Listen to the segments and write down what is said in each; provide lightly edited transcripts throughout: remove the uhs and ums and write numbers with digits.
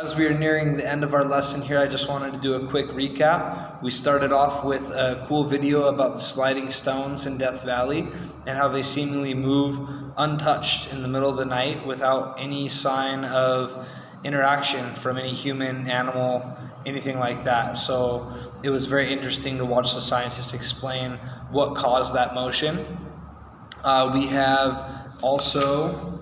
As we are nearing the end of our lesson here, I just wanted to do a quick recap. We started off with a cool video about the sliding stones in Death Valley and how they seemingly move untouched in the middle of the night without any sign of interaction from any human, animal, anything like that. So it was very interesting to watch the scientists explain what caused that motion. We have also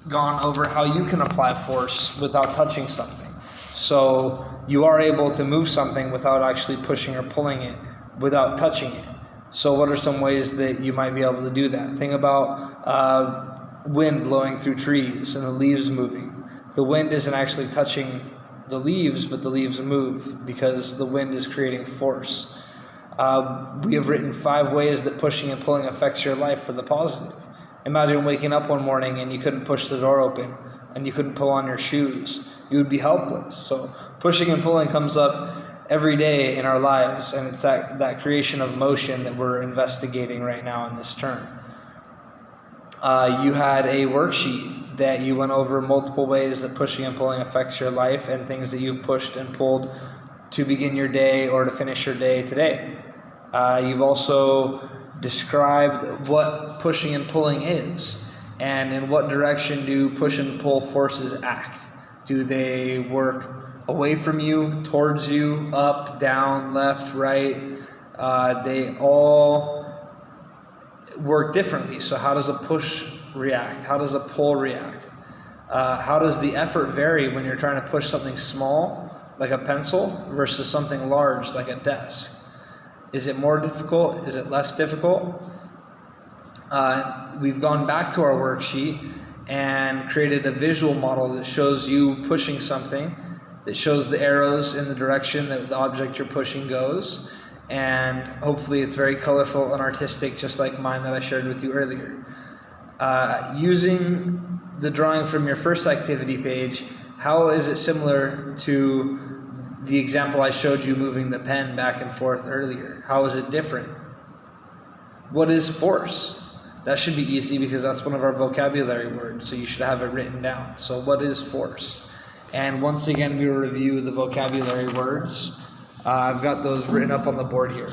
gone over how you can apply force without touching something. So you are able to move something without actually pushing or pulling it, without touching it. So what are some ways that you might be able to do that? Think about wind blowing through trees and the leaves moving. The wind isn't actually touching the leaves, but the leaves move because the wind is creating force. We have written 5 ways that pushing and pulling affects your life for the positive. Imagine waking up one morning and you couldn't push the door open and you couldn't pull on your shoes. You would be helpless. So pushing and pulling comes up every day in our lives, and it's that creation of motion that we're investigating right now in this term. You had a worksheet that you went over multiple ways that pushing and pulling affects your life and things that you've pushed and pulled to begin your day or to finish your day today. You've also described what pushing and pulling is, and in what direction do push and pull forces act. Do they work away from you, towards you, up, down, left, right? They all work differently. So how does a push react? How does a pull react? How does the effort vary when you're trying to push something small, like a pencil, versus something large, like a desk? Is it more difficult? Is it less difficult? We've gone back to our worksheet and created a visual model that shows you pushing something, that shows the arrows in the direction that the object you're pushing goes, and hopefully it's very colorful and artistic, just like mine that I shared with you earlier. Using the drawing from your first activity page, how is it similar to the example I showed you moving the pen back and forth earlier? How is it different? What is force? That should be easy because that's one of our vocabulary words, so you should have it written down. So what is force? And once again, we will review the vocabulary words. I've got those written up on the board here.